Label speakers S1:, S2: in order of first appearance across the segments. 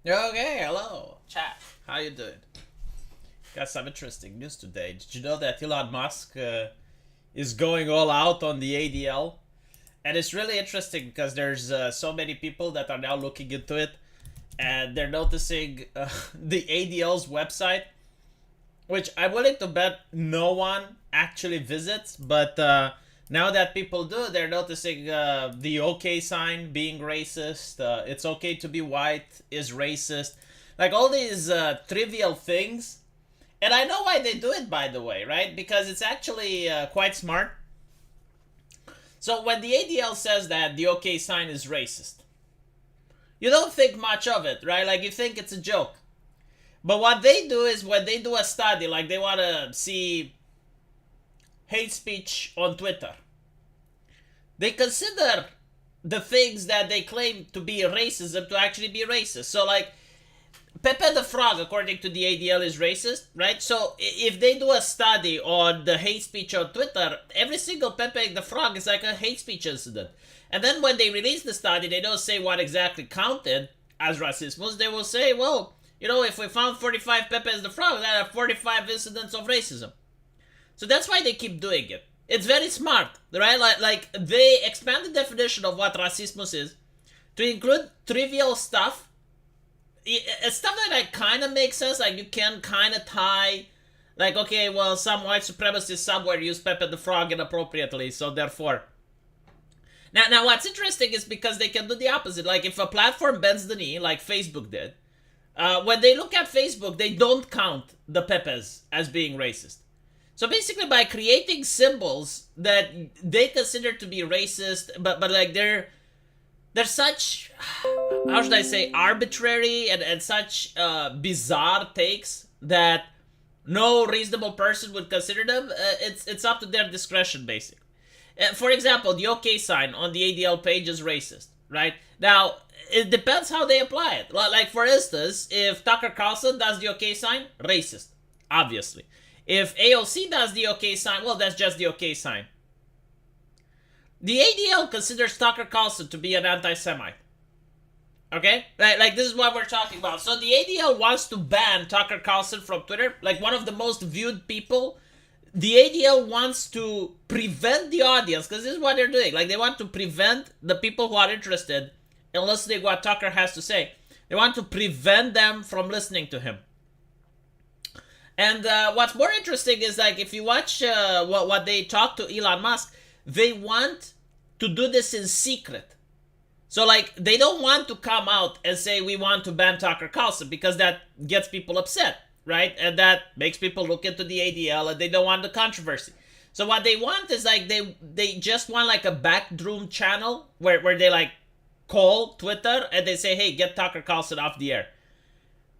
S1: Okay, hello, chat. How you doing? Got some interesting news today. Did you know that Elon Musk is going all out on the ADL? And it's really interesting because there's so many people that are now looking into it, and they're noticing the ADL's website, which I'm willing to bet no one actually visits, but now that people do, they're noticing the OK sign being racist. It's okay to be white is racist. Like all these trivial things. And I know why they do it, by the way, right? Because it's actually quite smart. So when the ADL says that the OK sign is racist, you don't think much of it, right? Like you think it's a joke. But what they do is when they do a study, like they want to see hate speech on Twitter, they consider the things that they claim to be racism to actually be racist. So, like, Pepe the Frog, according to the ADL, is racist, right? So, if they do a study on the hate speech on Twitter, every single Pepe the Frog is like a hate speech incident. And then when they release the study, they don't say what exactly counted as racism. They will say, well, you know, if we found 45 Pepe the Frog, that are 45 incidents of racism. So that's why they keep doing it. It's very smart, right? Like they expand the definition of what racismus is to include trivial stuff. It's stuff that kind of makes sense. Like you can kind of tie, like, okay, well, some white supremacists somewhere use Pepe the Frog inappropriately, so therefore. Now, what's interesting is because they can do the opposite. Like if a platform bends the knee, like Facebook did, when they look at Facebook, they don't count the Pepes as being racist. So basically, by creating symbols that they consider to be racist, but like they're such, how should I say, arbitrary and such bizarre takes that no reasonable person would consider them. It's up to their discretion, basically. For example, the OK sign on the ADL page is racist, right? Now, it depends how they apply it. Like, for instance, if Tucker Carlson does the OK sign, racist, obviously. If AOC does the OK sign, well, that's just the OK sign. The ADL considers Tucker Carlson to be an anti-Semite. Okay? Like this is what we're talking about. So the ADL wants to ban Tucker Carlson from Twitter, like one of the most viewed people. The ADL wants to prevent the audience, because this is what they're doing. Like they want to prevent the people who are interested in listening what Tucker has to say. They want to prevent them from listening to him. And what's more interesting is, like, if you watch what they talk to Elon Musk, they want to do this in secret. So, like, they don't want to come out and say we want to ban Tucker Carlson, because that gets people upset, right? And that makes people look into the ADL, and they don't want the controversy. So what they want is, like, they just want, like, a backroom channel where they, like, call Twitter and they say, hey, get Tucker Carlson off the air.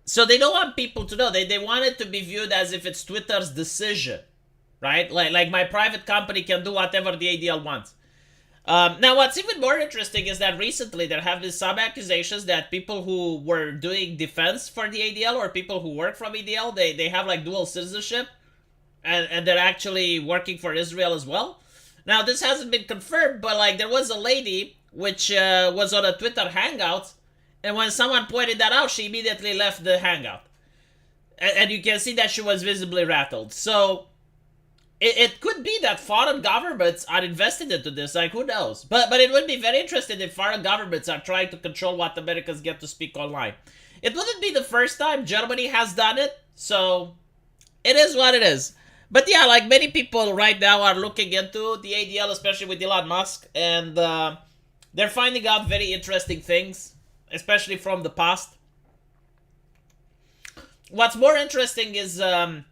S1: So they don't want people to know. They want it to be viewed as if it's Twitter's decision, right? Like my private company can do whatever the ADL wants. Now, what's even more interesting is that recently there have been some accusations that people who were doing defense for the ADL or people who work from ADL, they have like dual citizenship, and they're actually working for Israel as well. Now, this hasn't been confirmed, but like there was a lady which was on a Twitter Hangout, and when someone pointed that out, she immediately left the Hangout. And you can see that she was visibly rattled. So, it could be that foreign governments are invested into this. Like, who knows? But it would be very interesting if foreign governments are trying to control what Americans get to speak online. It wouldn't be the first time. Germany has done it. So, it is what it is. But yeah, like many people right now are looking into the ADL, especially with Elon Musk. And they're finding out very interesting things, especially from the past. What's more interesting is not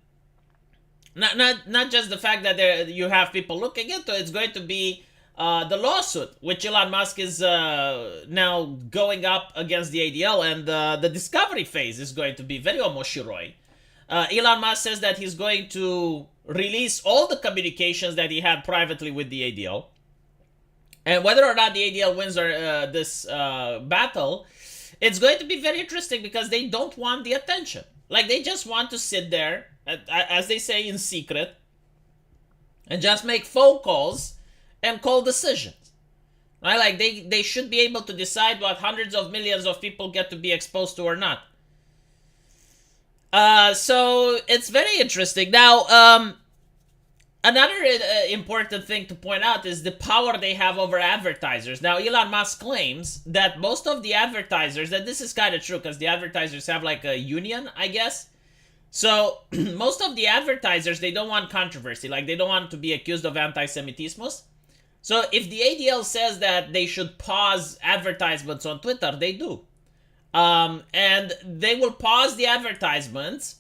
S1: just the fact that you have people looking into it. It's going to be the lawsuit, which Elon Musk is now going up against the ADL, and the discovery phase is going to be very omoshiroi. Elon Musk says that he's going to release all the communications that he had privately with the ADL. And whether or not the ADL wins this battle, it's going to be very interesting because they don't want the attention. Like, they just want to sit there, as they say, in secret, and just make phone calls and call decisions. Right? Like they should be able to decide what hundreds of millions of people get to be exposed to or not. So it's very interesting. Now, another important thing to point out is the power they have over advertisers. Now, Elon Musk claims that most of the advertisers, and this is kind of true because the advertisers have like a union, I guess. So most of the advertisers, they don't want controversy. Like they don't want to be accused of anti-Semitismus. So if the ADL says that they should pause advertisements on Twitter, they do. And they will pause the advertisements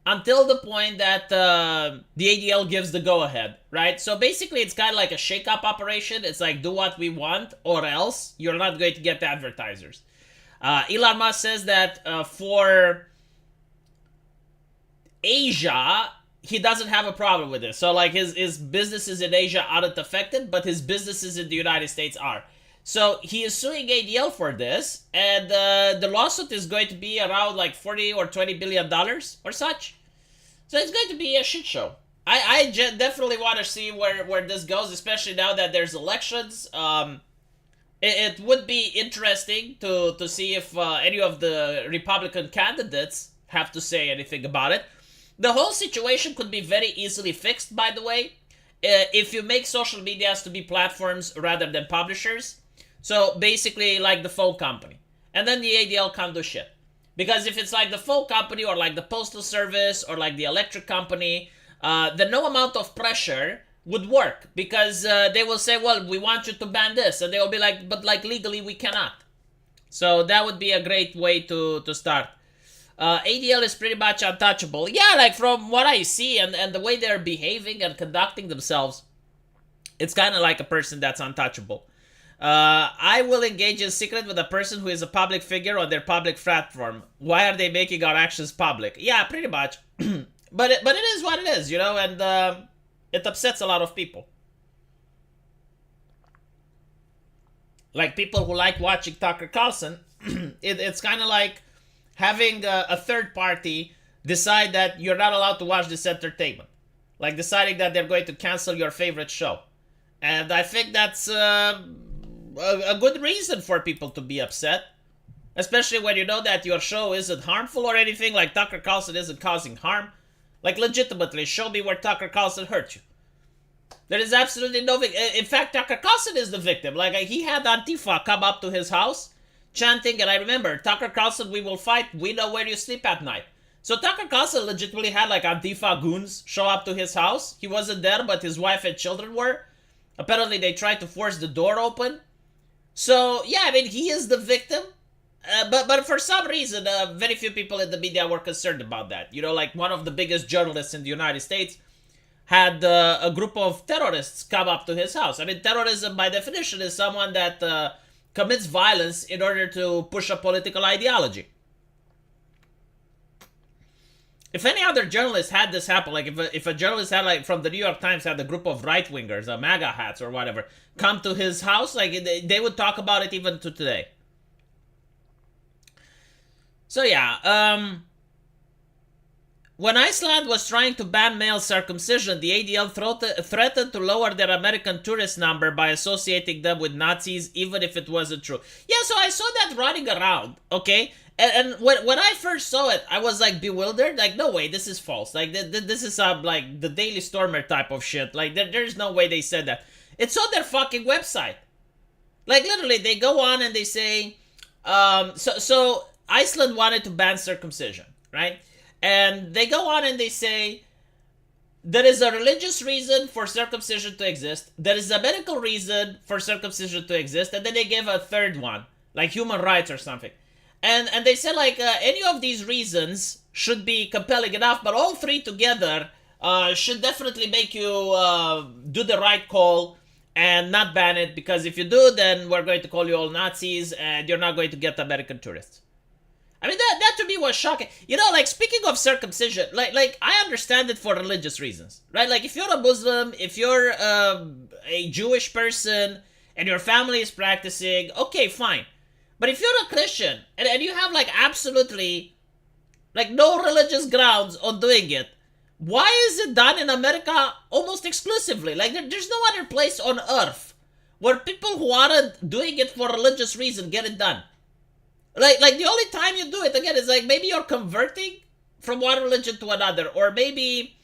S1: until the point that the ADL gives the go-ahead, right? So basically, it's kind of like a shake-up operation. It's like, do what we want, or else you're not going to get the advertisers. Elon Musk says that for Asia, he doesn't have a problem with this. So, like, his businesses in Asia aren't affected, but his businesses in the United States are. So he is suing ADL for this, and the lawsuit is going to be around like 40 or 20 billion dollars or such. So it's going to be a shit show. I definitely want to see where this goes, especially now that there's elections. It would be interesting to see if any of the Republican candidates have to say anything about it. The whole situation could be very easily fixed, by the way, if you make social medias to be platforms rather than publishers. So basically like the phone company. And then the ADL can't do shit. Because if it's like the phone company or like the postal service or like the electric company, then no amount of pressure would work. Because they will say, well, we want you to ban this. And they will be like, but like legally we cannot. So that would be a great way to start. ADL is pretty much untouchable. Yeah, like from what I see and the way they're behaving and conducting themselves, it's kind of like a person that's untouchable. I will engage in secret with a person who is a public figure on their public platform. Why are they making our actions public? Yeah, pretty much. but it is what it is, you know, and it upsets a lot of people. Like people who like watching Tucker Carlson, it's kind of like having a third party decide that you're not allowed to watch this entertainment. Like deciding that they're going to cancel your favorite show. And I think that's a good reason for people to be upset. Especially when you know that your show isn't harmful or anything. Like Tucker Carlson isn't causing harm. Like legitimately, show me where Tucker Carlson hurt you. There is absolutely no victim. In fact, Tucker Carlson is the victim. Like he had Antifa come up to his house chanting, and I remember, Tucker Carlson, we will fight, we know where you sleep at night. So Tucker Carlson legitimately had like Antifa goons show up to his house. He wasn't there, but his wife and children were. Apparently they tried to force the door open. So yeah, I mean, he is the victim. But for some reason, very few people in the media were concerned about that. You know, like one of the biggest journalists in the United States had a group of terrorists come up to his house. I mean, terrorism by definition is someone that commits violence in order to push a political ideology. If any other journalist had this happen, like if a journalist had, like, from the New York Times had a group of right-wingers, MAGA hats or whatever, come to his house, like they would talk about it even to today. So yeah, when Iceland was trying to ban male circumcision, the ADL threatened to lower their American tourist number by associating them with Nazis, even if it wasn't true. Yeah, so I saw that running around, okay? And when I first saw it, I was like bewildered. Like, no way, this is false. Like, this is like the Daily Stormer type of shit. Like, there's no way they said that. It's on their fucking website. Like, literally, they go on and they say, so Iceland wanted to ban circumcision, right? And they go on and they say, there is a religious reason for circumcision to exist. There is a medical reason for circumcision to exist. And then they give a third one, like human rights or something. And they said, like, any of these reasons should be compelling enough, but all three together should definitely make you do the right call and not ban it. Because if you do, then we're going to call you all Nazis and you're not going to get American tourists. I mean, that to me was shocking. You know, like, speaking of circumcision, like I understand it for religious reasons, right? Like, if you're a Muslim, if you're a Jewish person, and your family is practicing, okay, fine. But if you're a Christian, and you have, like, absolutely, like, no religious grounds on doing it, why is it done in America almost exclusively? Like, there's no other place on earth where people who aren't doing it for religious reason get it done. Like the only time you do it again is like maybe you're converting from one religion to another, or maybe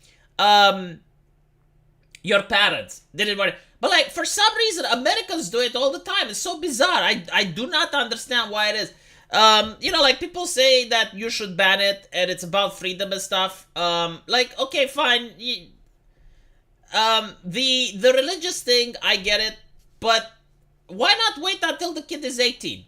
S1: your parents didn't want it. But like for some reason Americans do it all the time. It's so bizarre. I do not understand why it is. Like people say that you should ban it and it's about freedom and stuff. Like okay, fine. The religious thing, I get it, but why not wait until the kid is 18?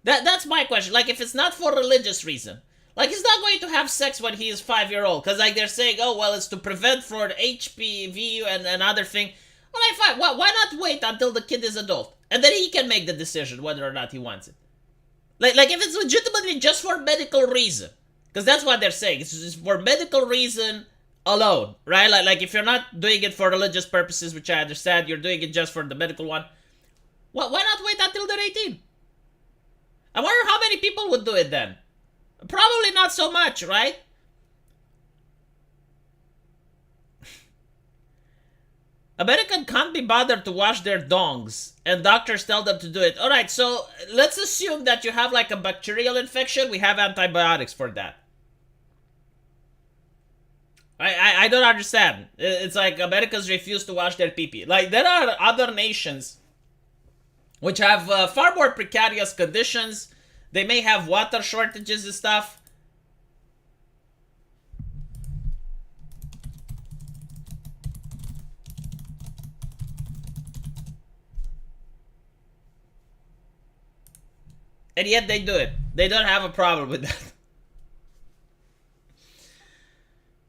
S1: That's my question. Like if it's not for religious reason, like he's not going to have sex when he is 5-year-old because like they're saying, oh well, it's to prevent for HPV and another thing. Well, fine. Why not wait until the kid is adult and then he can make the decision whether or not he wants it? Like if it's legitimately just for medical reason, because that's what they're saying. It's just for medical reason alone, right? Like if you're not doing it for religious purposes, which I understand, you're doing it just for the medical one. Well, why not wait until they're 18? I wonder how many people would do it then. Probably not so much, right? American can't be bothered to wash their dongs, and doctors tell them to do it. Alright, so let's assume that you have like a bacterial infection. We have antibiotics for that. I don't understand. It's like Americans refuse to wash their pee-pee. Like there are other nations which have far more precarious conditions. They may have water shortages and stuff. And yet they do it. They don't have a problem with that.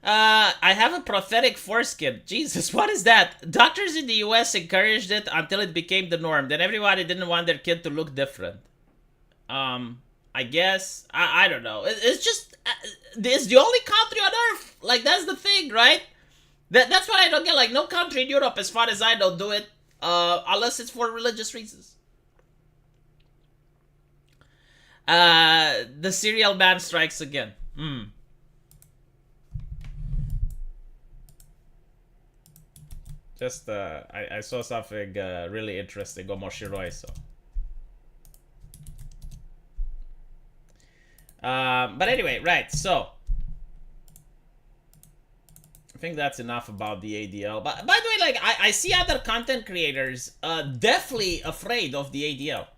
S1: I have a prosthetic foreskin. Jesus, what is that? Doctors in the US encouraged it until it became the norm. Then everybody didn't want their kid to look different. I guess. I don't know. It's just... it's the only country on earth. Like, that's the thing, right? That's what I don't get. Like, no country in Europe, as far as I know, do it. Unless it's for religious reasons. The serial man strikes again. Just, I saw something really interesting on Moshiroi, so. But anyway, right, so. I think that's enough about the ADL. But by the way, like, I see other content creators definitely afraid of the ADL.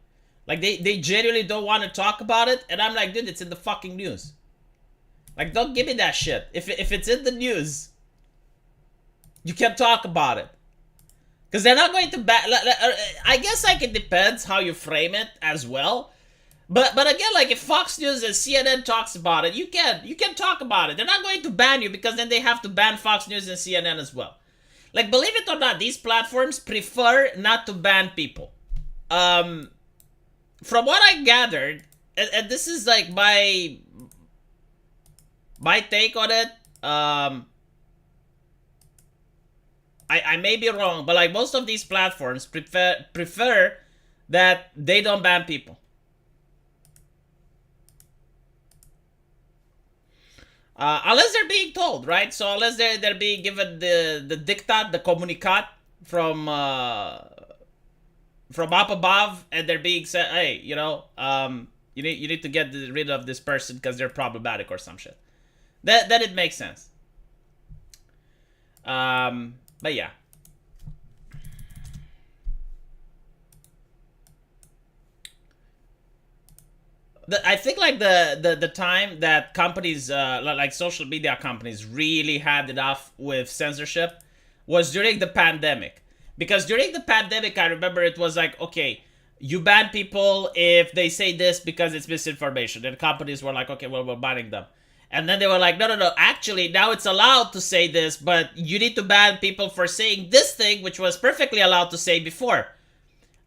S1: Like, they genuinely don't want to talk about it, and I'm like, dude, it's in the fucking news. Like, don't give me that shit. If it's in the news, you can talk about it. Because they're not going to I guess like it depends how you frame it as well. But again, like if Fox News and CNN talks about it, you can talk about it. They're not going to ban you because then they have to ban Fox News and CNN as well. Like believe it or not, these platforms prefer not to ban people. From what I gathered, and this is like my take on it, I may be wrong, but like most of these platforms prefer that they don't ban people. Unless they're being told, right? So unless they're being given the diktat, the communicat from up above, and they're being said, hey, you know, you need to get rid of this person because they're problematic or some shit. Then it makes sense. But yeah. I think like the time that companies like social media companies really had enough with censorship was during the pandemic. Because during the pandemic, I remember it was like, okay, you ban people if they say this because it's misinformation. And companies were like, okay, well, we're banning them. And then they were like, no, actually, now it's allowed to say this, but you need to ban people for saying this thing, which was perfectly allowed to say before.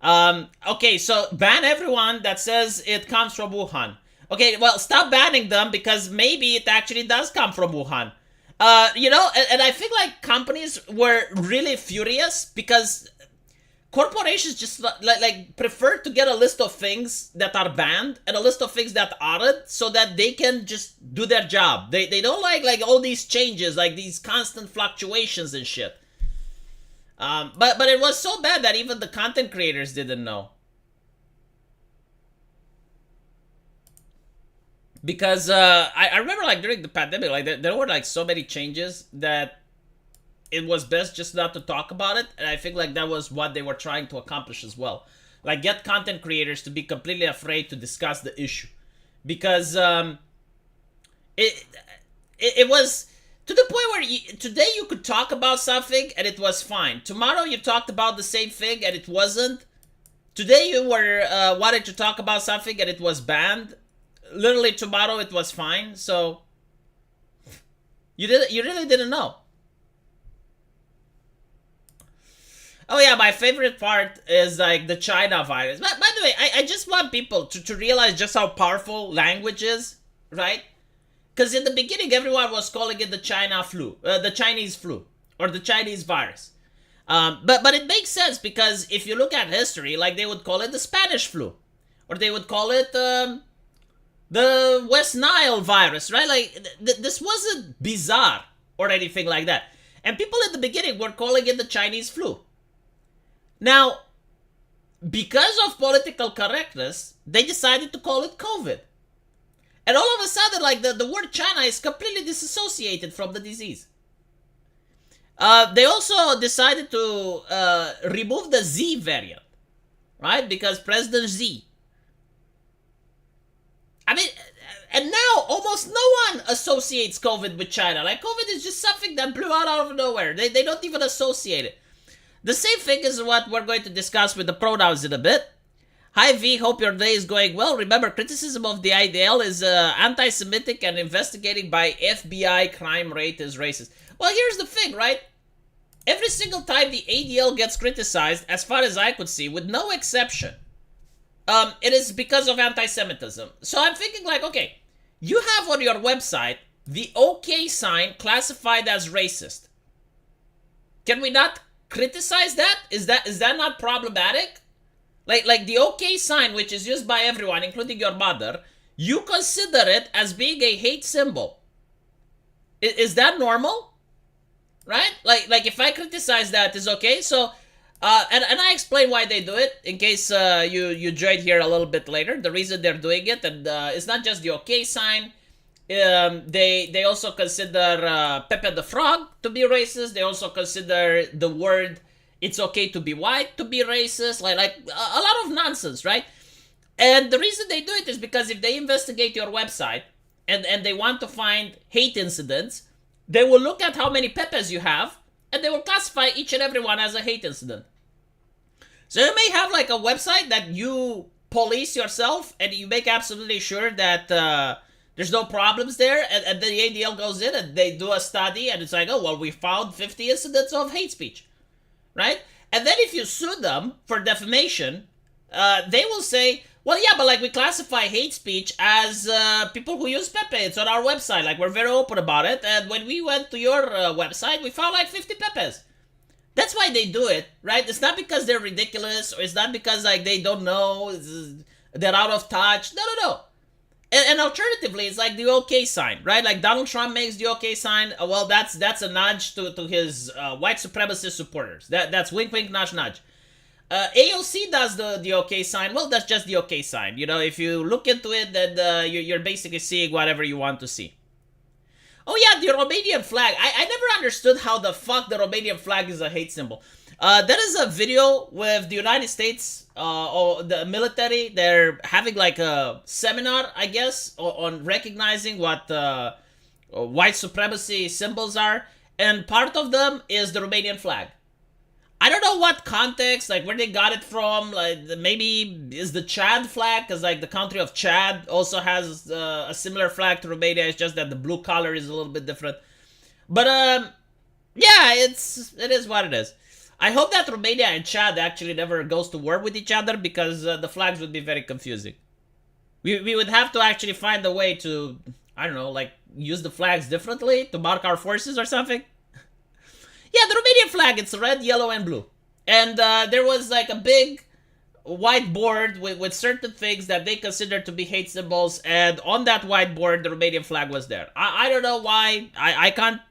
S1: Okay, so ban everyone that says it comes from Wuhan. Okay, well, stop banning them because maybe it actually does come from Wuhan. You know, and I think like companies were really furious because corporations just like prefer to get a list of things that are banned and a list of things that aren't so that they can just do their job. They don't like all these changes, like these constant fluctuations and shit. But it was so bad that even the content creators didn't know. Because I remember like during the pandemic, like there were like so many changes that it was best just not to talk about it. And I think like that was what they were trying to accomplish as well. Like get content creators to be completely afraid to discuss the issue. Because it, it was to the point where today you could talk about something and it was fine. Tomorrow you talked about the same thing and it wasn't. Today you were wanted to talk about something and it was banned. Literally tomorrow it was fine. So you really didn't know. Oh yeah, my favorite part is like the China virus. But by the way, I just want people to realize just how powerful language is, right? Because in the beginning, everyone was calling it the China flu, the Chinese flu, or the Chinese virus. But it makes sense because if you look at history, like they would call it the Spanish flu, or they would call it the West Nile virus, right? Like this wasn't bizarre or anything like that. And people in the beginning were calling it the Chinese flu. Now, because of political correctness, they decided to call it COVID. And all of a sudden, like the word China is completely disassociated from the disease. They also decided to remove the Z variant, right? Because President Xi. I mean, and now almost no one associates COVID with China. Like COVID is just something that blew out of nowhere. They don't even associate it. The same thing is what we're going to discuss with the pronouns in a bit. Hi V, hope your day is going well. Remember, criticism of the IDL is anti-Semitic and investigating by FBI crime rate is racist. Well, here's the thing, right? Every single time the ADL gets criticized, as far as I could see, with no exception, it is because of anti-Semitism. So I'm thinking like, okay, you have on your website the OK sign classified as racist. Can we not criticize that? Is that not problematic? Like the OK sign, which is used by everyone, including your mother, you consider it as being a hate symbol. Is that normal? Right? Like if I criticize that, is okay. So, and I explain why they do it in case you joined here a little bit later. The reason they're doing it, and it's not just the OK sign. They also consider Pepe the Frog to be racist. They also consider the word "it's okay to be white" to be racist. Like a lot of nonsense, right? And the reason they do it is because if they investigate your website and they want to find hate incidents, they will look at how many Pepes you have and they will classify each and every one as a hate incident. So you may have like a website that you police yourself and you make absolutely sure that there's no problems there, and then the ADL goes in and they do a study and it's like, oh, well, we found 50 incidents of hate speech, right? And then if you sue them for defamation, they will say, well, yeah, but like we classify hate speech as people who use Pepe. It's on our website. Like we're very open about it. And when we went to your website, we found like 50 Pepes. That's why they do it, right? It's not because they're ridiculous or it's not because like they don't know, they're out of touch. No. And alternatively, it's like the OK sign, right? Like Donald Trump makes the OK sign. Well, that's a nudge to his white supremacist supporters. That's wink, wink, nudge, nudge. AOC does the OK sign. Well, that's just the OK sign. You know, if you look into it, then you're basically seeing whatever you want to see. Oh yeah, the Romanian flag. I never understood how the fuck the Romanian flag is a hate symbol. There is a video with the United States, or the military. They're having like a seminar, I guess, on recognizing what white supremacy symbols are. And part of them is the Romanian flag. I don't know what context, like where they got it from. Like maybe is the Chad flag, because like the country of Chad also has a similar flag to Romania. It's just that the blue color is a little bit different. But yeah, it is what it is. I hope that Romania and Chad actually never goes to war with each other, because the flags would be very confusing. We would have to actually find a way to, I don't know, like use the flags differently to mark our forces or something. Yeah, the Romanian flag, it's red, yellow, and blue. And there was like a big whiteboard with certain things that they considered to be hate symbols. And on that whiteboard, the Romanian flag was there. I don't know why. I can't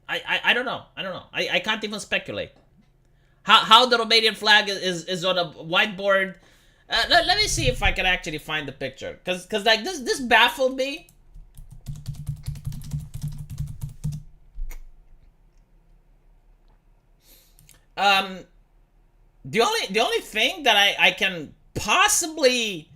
S1: I don't know. I don't know. I can't even speculate. How the Romanian flag is on a whiteboard. Let me see if I can actually find the picture. Cause like this baffled me. The only thing that I can possibly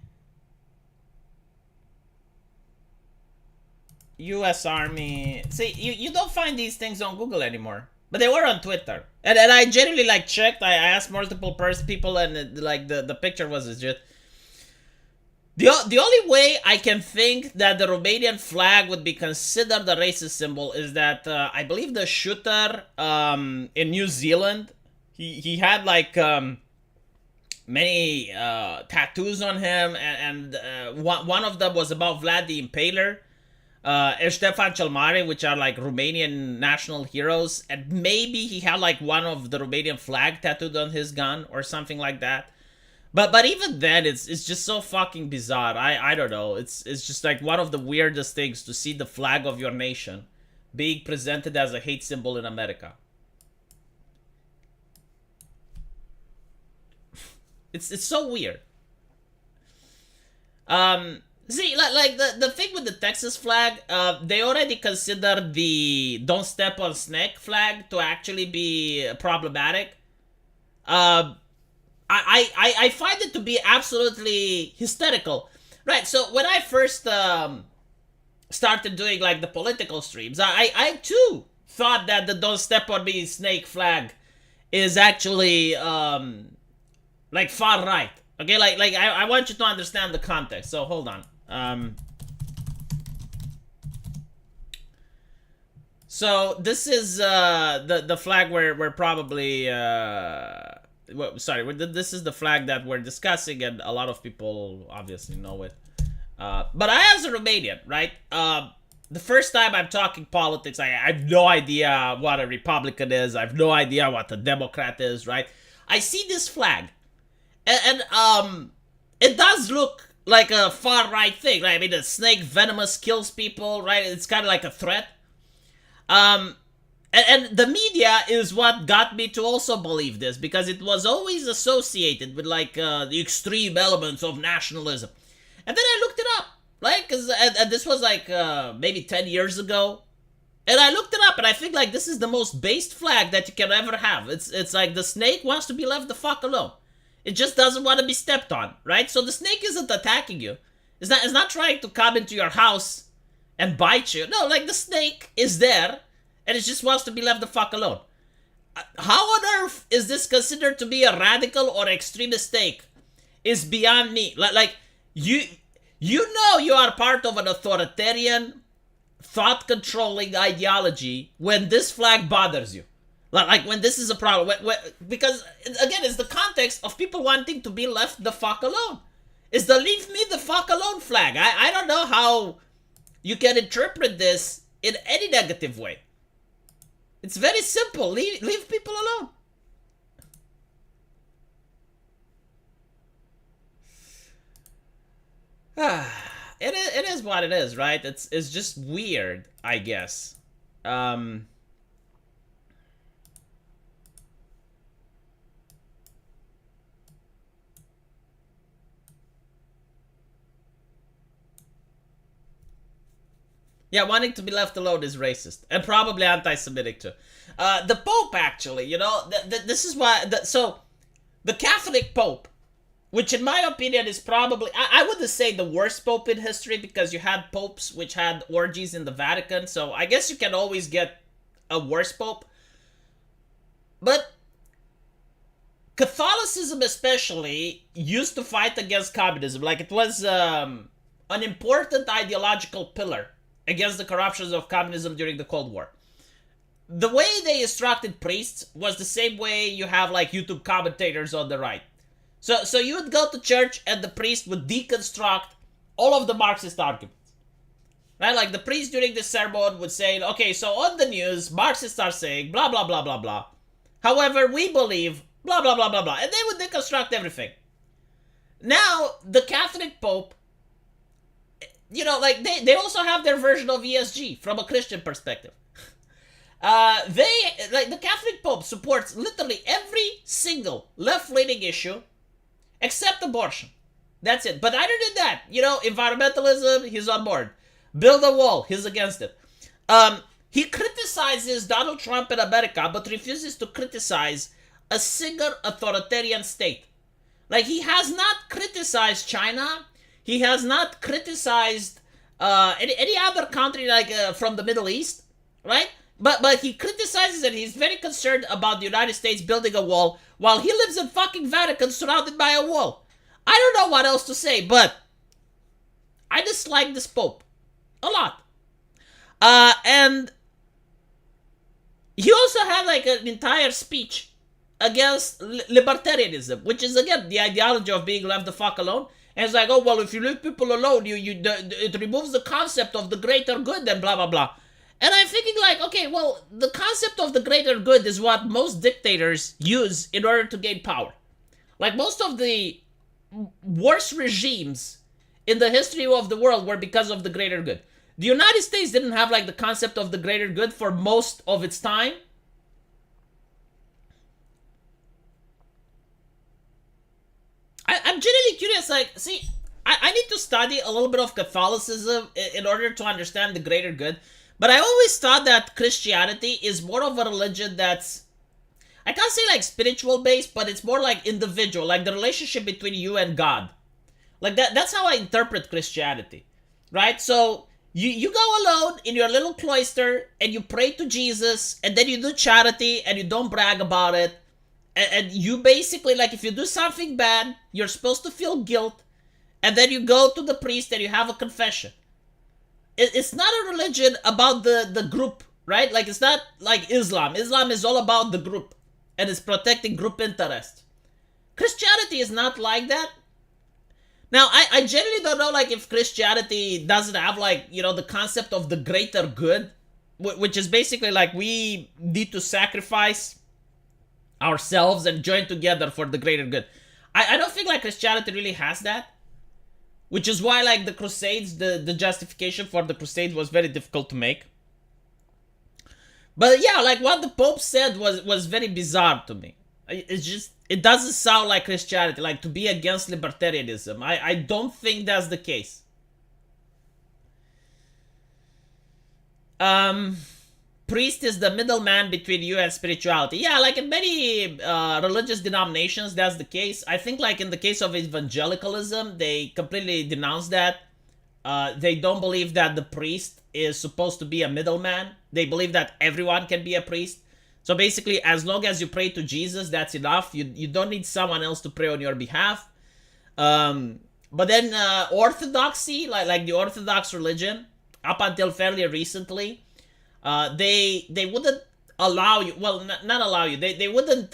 S1: U.S. Army. See, you don't find these things on Google anymore, but they were on Twitter, and I generally like checked. I asked multiple people, and like the picture was legit. The only way I can think that the Romanian flag would be considered a racist symbol is that I believe the shooter in New Zealand, he had like many tattoos on him, and one of them was about Vlad the Impaler, Ștefan cel Mare, which are like Romanian national heroes, and maybe he had like one of the Romanian flag tattooed on his gun or something like that. But even then, it's just so fucking bizarre. I don't know. It's just like one of the weirdest things to see the flag of your nation being presented as a hate symbol in America. It's so weird. See, like the thing with the Texas flag, they already consider the "Don't Step on Snake" flag to actually be problematic. I find it to be absolutely hysterical. Right, so when I first started doing like the political streams, I too thought that the "Don't Step on Me" snake flag is actually like far right. Okay, like I want you to understand the context. So hold on. So this is the flag we're probably this is the flag that we're discussing, and a lot of people obviously know it. But I, as a Romanian, right? The first time I'm talking politics, I have no idea what a Republican is. I have no idea what a Democrat is, right? I see this flag, and it does look like a far right thing, right? I mean, the snake venomous kills people, right? It's kind of like a threat. And the media is what got me to also believe this, because it was always associated with like the extreme elements of nationalism. And then I looked it up, right? And this was like maybe 10 years ago. And I looked it up, and I think like this is the most based flag that you can ever have. It's like the snake wants to be left the fuck alone. It just doesn't want to be stepped on, right? So the snake isn't attacking you. It's not trying to come into your house and bite you. No, like the snake is there, and it just wants to be left the fuck alone. How on earth is this considered to be a radical or extremist take? Is beyond me. Like you know you are part of an authoritarian, thought-controlling ideology when this flag bothers you. Like when this is a problem. Because, again, it's the context of people wanting to be left the fuck alone. It's the leave me the fuck alone flag. I don't know how you can interpret this in any negative way. It's very simple. Leave people alone. It is what it is, right? It's just weird, I guess. Yeah, wanting to be left alone is racist. And probably anti-Semitic too. The Pope, actually, you know, this is why... So, the Catholic Pope, which in my opinion is probably... I wouldn't say the worst Pope in history, because you had popes which had orgies in the Vatican, so I guess you can always get a worse Pope. But Catholicism especially used to fight against communism. Like, it was an important ideological pillar against the corruptions of communism during the Cold War. The way they instructed priests was the same way you have like YouTube commentators on the right. So you would go to church and the priest would deconstruct all of the Marxist arguments. Right? Like the priest during the sermon would say, okay, so on the news, Marxists are saying blah, blah, blah, blah, blah. However, we believe blah, blah, blah, blah, blah. And they would deconstruct everything. Now, the Catholic Pope, you know, like they also have their version of ESG from a Christian perspective. They, like, the Catholic Pope supports literally every single left-leaning issue except abortion. That's it. But other than that, environmentalism, he's on board. Build a wall, he's against it. He criticizes Donald Trump in America, but refuses to criticize a single authoritarian state. Like, he has not criticized China. He has not criticized any other country, like, from the Middle East, right? But he criticizes it. He's very concerned about the United States building a wall while he lives in fucking Vatican surrounded by a wall. I don't know what else to say, but I dislike this Pope a lot. And he also had like an entire speech against libertarianism, which is again the ideology of being left the fuck alone. And it's like, oh well, if you leave people alone, it removes the concept of the greater good and blah blah blah. And I'm thinking like, okay, well, the concept of the greater good is what most dictators use in order to gain power. Like most of the worst regimes in the history of the world were because of the greater good. The United States didn't have like the concept of the greater good for most of its time. I'm genuinely curious, like, see, I need to study a little bit of Catholicism in order to understand the greater good. But I always thought that Christianity is more of a religion that's, I can't say like spiritual based, but it's more like individual, like the relationship between you and God. Like that's how I interpret Christianity, right? So you go alone in your little cloister and you pray to Jesus, and then you do charity and you don't brag about it. And you basically, like, if you do something bad, you're supposed to feel guilt, and then you go to the priest and you have a confession. It's not a religion about the group, right? Like, it's not like Islam. Islam is all about the group, and it's protecting group interest. Christianity is not like that. Now, I generally don't know, like, if Christianity doesn't have, like, the concept of the greater good, which is basically, like, we need to sacrifice ourselves and join together for the greater good. I don't think, like, Christianity really has that. Which is why, like, the Crusades, the justification for the Crusades was very difficult to make. But yeah, like, what the Pope said was very bizarre to me. It's just, it doesn't sound like Christianity, like, to be against libertarianism. I don't think that's the case. Priest is the middleman between you and spirituality. Yeah, like in many religious denominations, that's the case. I think like in the case of evangelicalism, they completely denounce that. They don't believe that the priest is supposed to be a middleman. They believe that everyone can be a priest. So basically, as long as you pray to Jesus, that's enough. You don't need someone else to pray on your behalf. But then orthodoxy, like the Orthodox religion, up until fairly recently, they wouldn't allow you, well, not allow you, they wouldn't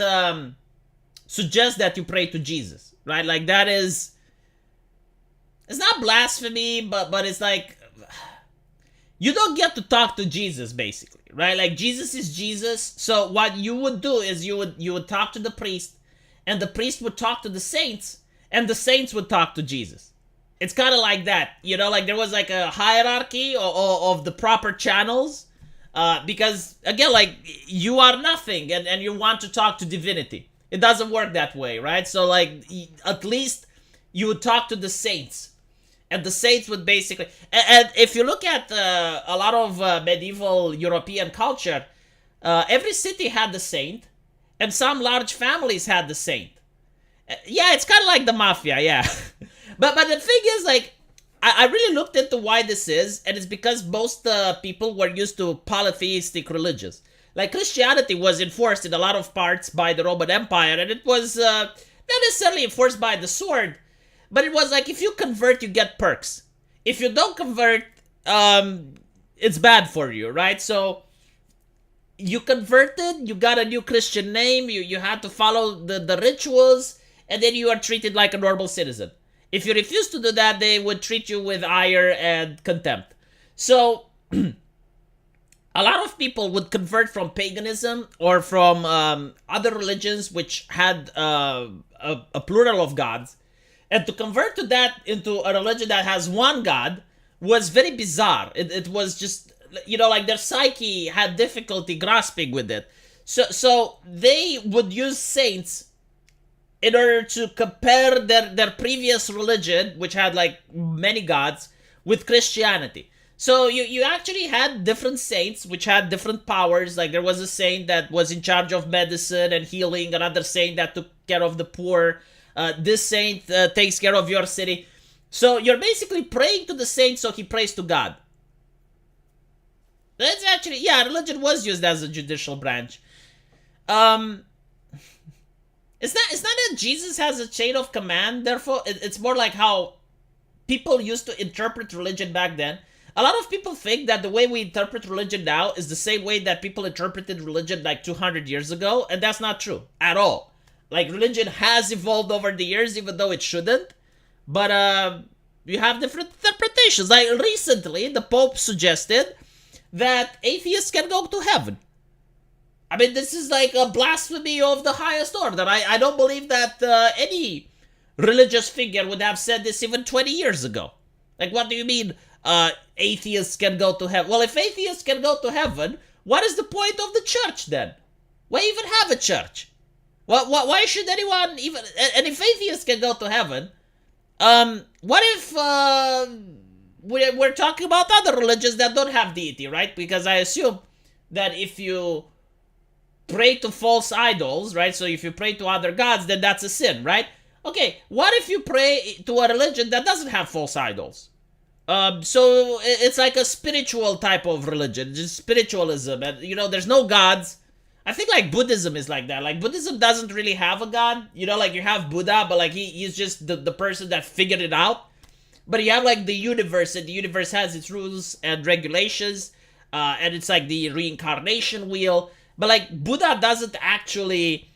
S1: suggest that you pray to Jesus, right? Like that is, it's not blasphemy, but it's like, you don't get to talk to Jesus, basically, right? Like Jesus is Jesus, so what you would do is you would talk to the priest, and the priest would talk to the saints, and the saints would talk to Jesus. It's kind of like that, like there was like a hierarchy of the proper channels. Because, again, like, you are nothing, and you want to talk to divinity. It doesn't work that way, right? So, like, at least you would talk to the saints. And the saints would basically... And if you look at a lot of medieval European culture, every city had the saint, and some large families had the saint. Yeah, it's kind of like the mafia, yeah. But the thing is, like... I really looked into why this is, and it's because most people were used to polytheistic religions. Like, Christianity was enforced in a lot of parts by the Roman Empire, and it was not necessarily enforced by the sword, but it was like, if you convert, you get perks. If you don't convert, it's bad for you, right? So, you converted, you got a new Christian name, you had to follow the rituals, and then you are treated like a normal citizen. If you refuse to do that, they would treat you with ire and contempt. So, a lot of people would convert from paganism or from other religions which had a plural of gods. And to convert to that into a religion that has one god was very bizarre. It was just you know, like their psyche had difficulty grasping with it. So they would use saints in order to compare their previous religion, which had like many gods, with Christianity. So you actually had different saints which had different powers. Like there was a saint that was in charge of medicine and healing, another saint that took care of the poor. This saint takes care of your city. So you're basically praying to the saint, so he prays to God. That's actually, yeah, religion was used as a judicial branch. It's not that Jesus has a chain of command, therefore it's more like how people used to interpret religion back then. A lot of people think that the way we interpret religion now is the same way that people interpreted religion like 200 years ago, and that's not true at all. Like, religion has evolved over the years, even though it shouldn't. But you have different interpretations. Like, recently, the Pope suggested that atheists can go to heaven. I mean, this is like a blasphemy of the highest order. I don't believe that any religious figure would have said this even 20 years ago. Like, what do you mean atheists can go to heaven? Well, if atheists can go to heaven, what is the point of the church then? Why even have a church? Why should anyone even... And if atheists can go to heaven, what if we're talking about other religions that don't have deity, right? Because I assume that if you pray to false idols, right? So if you pray to other gods, then that's a sin, right? Okay, what if you pray to a religion that doesn't have false idols? So it's like a spiritual type of religion, just spiritualism, and you know, there's no gods. I think like Buddhism is like that. Like Buddhism doesn't really have a god, you know, like you have Buddha, but like he's just the person that figured it out. But you have like the universe, and the universe has its rules and regulations, and it's like the reincarnation wheel. But like Buddha doesn't actually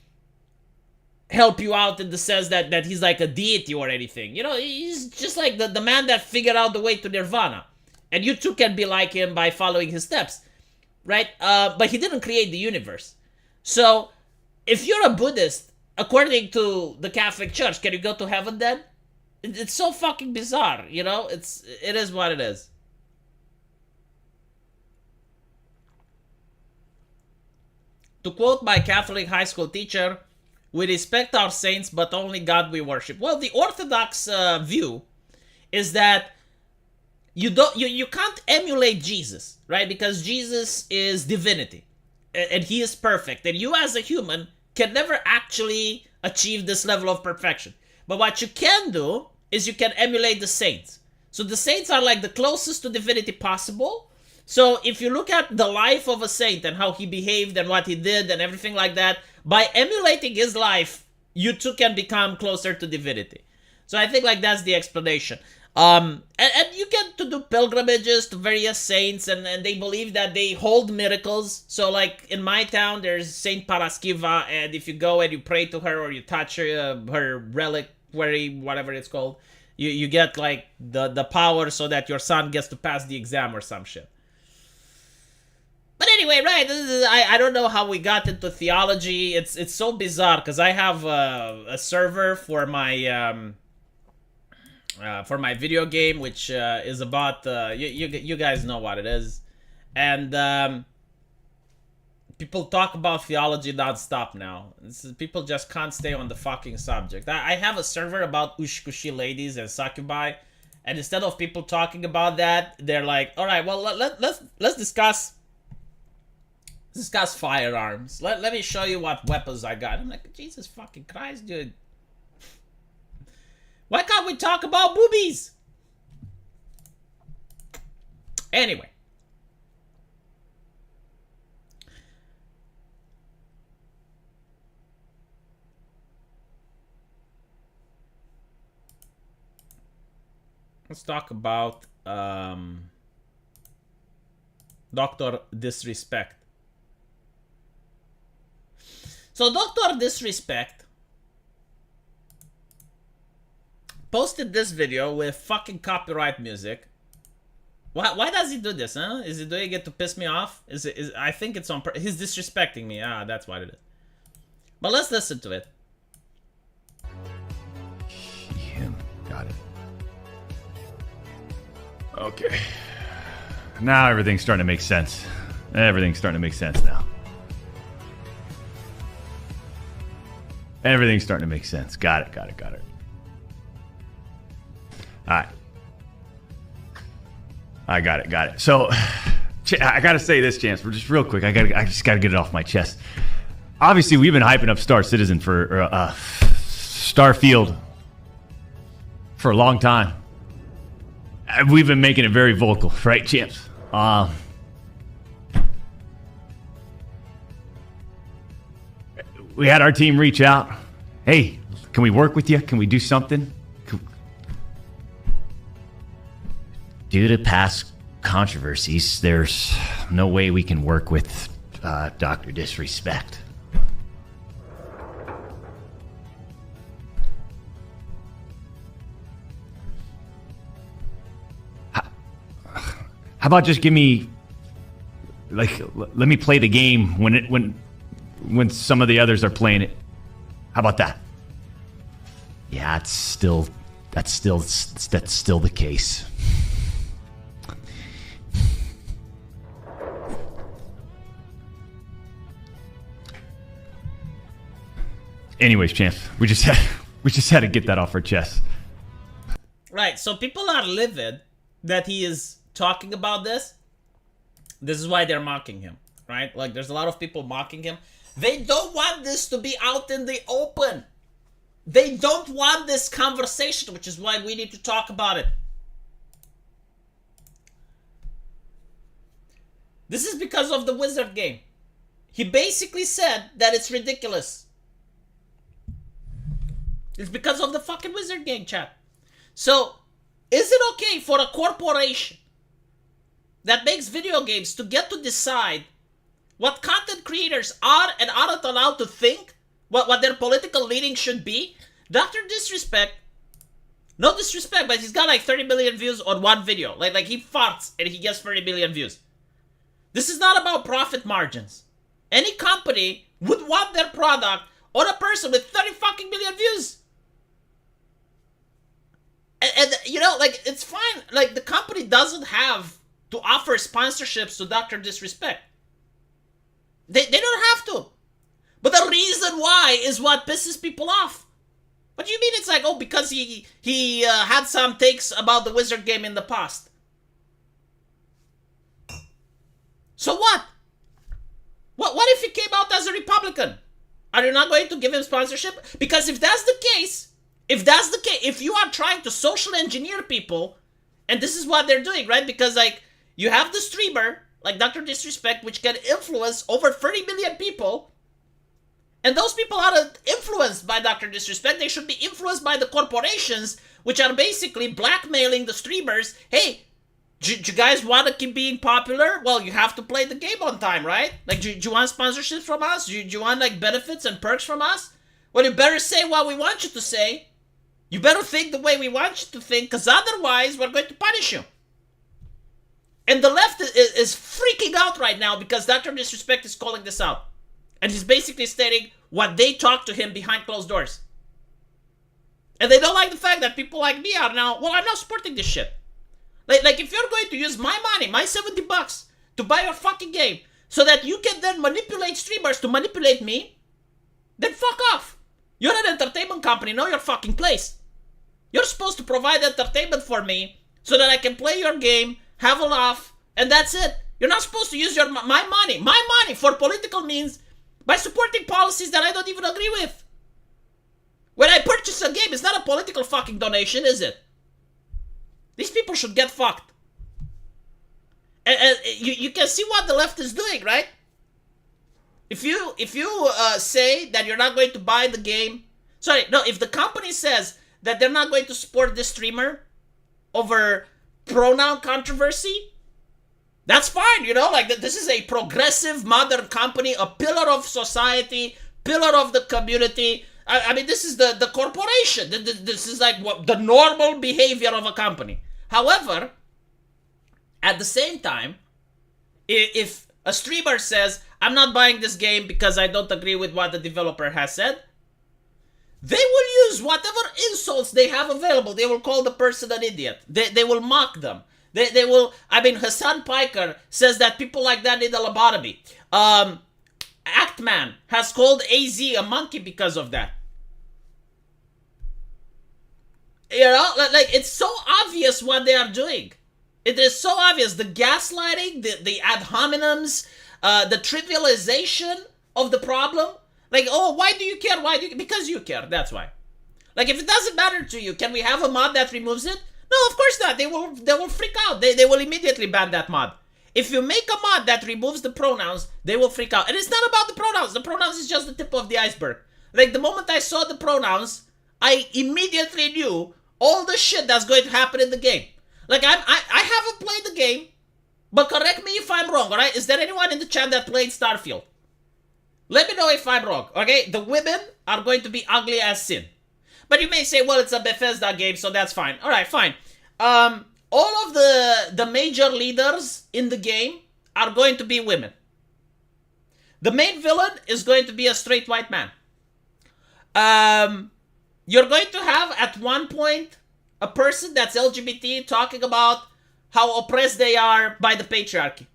S1: help you out in the sense that he's like a deity or anything. You know, he's just like the man that figured out the way to nirvana. And you too can be like him by following his steps, right? But he didn't create the universe. So, if you're a Buddhist, according to the Catholic Church, can you go to heaven then? It's so fucking bizarre, you know? It is what it is. To quote my Catholic high school teacher, we respect our saints, but only God we worship. Well, the Orthodox view is that you can't emulate Jesus, right? Because Jesus is divinity, and he is perfect, and you as a human can never actually achieve this level of perfection. But what you can do is you can emulate the saints. So the saints are like the closest to divinity possible. So if you look at the life of a saint and how he behaved and what he did and everything like that, by emulating his life, you too can become closer to divinity. So I think like that's the explanation. And you get to do pilgrimages to various saints, and they believe that they hold miracles. So like in my town, there's Saint Paraskiva, and if you go and you pray to her or you touch her reliquary, whatever it's called, you get like the power so that your son gets to pass the exam or some shit. But anyway, right, I don't know how we got into theology. It's so bizarre, because I have a server for my video game, which is about, you guys know what it is. And people talk about theology non-stop now. People just can't stay on the fucking subject. I have a server about ushkushi ladies and succubi, and instead of people talking about that, they're like, all right, well, let's discuss firearms. Let me show you what weapons I got. I'm like, Jesus fucking Christ, dude. Why can't we talk about boobies? Anyway. Let's talk about Dr. Disrespect. So Dr. Disrespect posted this video with fucking copyright music. Why does he do this, huh? Is he doing it to piss me off? I think it's on purpose. He's disrespecting me. Ah, that's what it is. But let's listen to it.
S2: Got it. Okay. Now everything's starting to make sense. Everything's starting to make sense now. Everything's starting to make sense. Got it. All right. I got it. So, I got to say this, Chance, for just real quick. I just got to get it off my chest. Obviously, we've been hyping up Star Citizen for Starfield for a long time. We've been making it very vocal, right, Champs? We had our team reach out. Hey, can we work with you? Can we do something? Due to past controversies, there's no way we can work with Dr. Disrespect. How about just give me, let me play the game when some of the others are playing it. How about that? Yeah, that's still the case. Anyways, Chance, we just had to get that off our chest.
S1: Right, so people are livid that he is talking about this. This is why they're mocking him, right? Like, there's a lot of people mocking him. They don't want this to be out in the open. They don't want this conversation, which is why we need to talk about it. This is because of the Wizard game. He basically said that it's ridiculous. It's because of the fucking Wizard game, chat. So, is it okay for a corporation that makes video games to get to decide what content creators are and aren't allowed to think? What their political leaning should be? Dr. Disrespect, no disrespect, but he's got like 30 million views on one video. Like he farts and he gets 30 million views. This is not about profit margins. Any company would want their product on a person with 30 fucking million views. And you know, like, it's fine. Like, the company doesn't have to offer sponsorships to Dr. Disrespect. They don't have to. But the reason why is what pisses people off. What do you mean it's like, oh, because he had some takes about the Wizard game in the past? So what? What if he came out as a Republican? Are you not going to give him sponsorship? Because if that's the case, if you are trying to social engineer people, and this is what they're doing, right? Because, like, you have the streamer, like Dr. Disrespect, which can influence over 30 million people, and those people aren't influenced by Dr. Disrespect. They should be influenced by the corporations, which are basically blackmailing the streamers. Hey, do you guys want to keep being popular? Well, you have to play the game on time, right? Like, do you want sponsorships from us? Do you want, like, benefits and perks from us? Well, you better say what we want you to say. You better think the way we want you to think, because otherwise we're going to punish you. And the left is freaking out right now because Dr. Disrespect is calling this out. And he's basically stating what they talk to him behind closed doors. And they don't like the fact that people like me are now, well, I'm not supporting this shit. Like if you're going to use my money, my $70 to buy your fucking game, so that you can then manipulate streamers to manipulate me, then fuck off. You're an entertainment company, know your fucking place. You're supposed to provide entertainment for me so that I can play your game, have a laugh, and that's it. You're not supposed to use my money for political means by supporting policies that I don't even agree with. When I purchase a game, it's not a political fucking donation, is it? These people should get fucked. And you can see what the left is doing, right? If you say that you're not going to buy the game, if the company says that they're not going to support this streamer over pronoun controversy, that's fine, you know, like this is a progressive modern company, a pillar of society, pillar of the community. I mean, this is the corporation. This is like what the normal behavior of a company. However, at the same time, if a streamer says, I'm not buying this game because I don't agree with what the developer has said, they will use whatever insults they have available. They will call the person an idiot. They will mock them. They will. I mean, Hassan Piker says that people like that need a lobotomy. Actman has called AZ a monkey because of that. You know, like it's so obvious what they are doing. It is so obvious. The gaslighting, the ad hominems, the trivialization of the problem. Like, oh, why do you care? Why do you? Because you care. That's why. Like, if it doesn't matter to you, can we have a mod that removes it? No, of course not. They will freak out. They will immediately ban that mod. If you make a mod that removes the pronouns, they will freak out. And it's not about the pronouns. The pronouns is just the tip of the iceberg. Like, the moment I saw the pronouns, I immediately knew all the shit that's going to happen in the game. Like, I haven't played the game, but correct me if I'm wrong, alright? Is there anyone in the chat that played Starfield? Let me know if I'm wrong, okay? The women are going to be ugly as sin. But you may say, well, it's a Bethesda game, so that's fine. Alright, fine. All of the major leaders in the game are going to be women. The main villain is going to be a straight white man. You're going to have, at one point, a person that's LGBT talking about how oppressed they are by the patriarchy.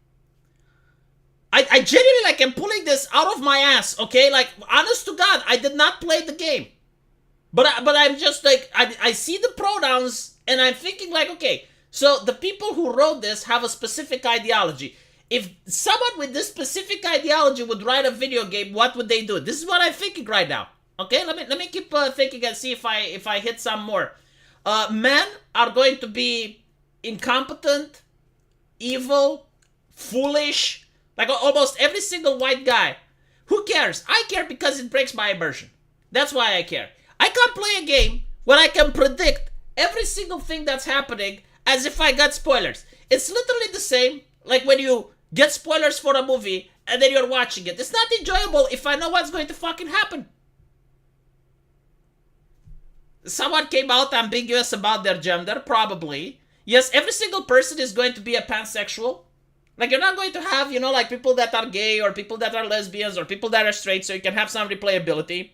S1: I genuinely, like, am pulling this out of my ass, okay? Like, honest to God, I did not play the game. But I'm just, like, I see the pronouns, and I'm thinking, like, okay, so the people who wrote this have a specific ideology. If someone with this specific ideology would write a video game, what would they do? This is what I'm thinking right now. Okay, let me keep thinking and see if I hit some more. Men are going to be incompetent, evil, foolish, like almost every single white guy. Who cares? I care because it breaks my immersion. That's why I care. I can't play a game where I can predict every single thing that's happening as if I got spoilers. It's literally the same like when you get spoilers for a movie and then you're watching it. It's not enjoyable if I know what's going to fucking happen. Someone came out ambiguous about their gender, probably. Yes, every single person is going to be a pansexual. Like, you're not going to have, you know, like people that are gay or people that are lesbians or people that are straight, so you can have some replayability.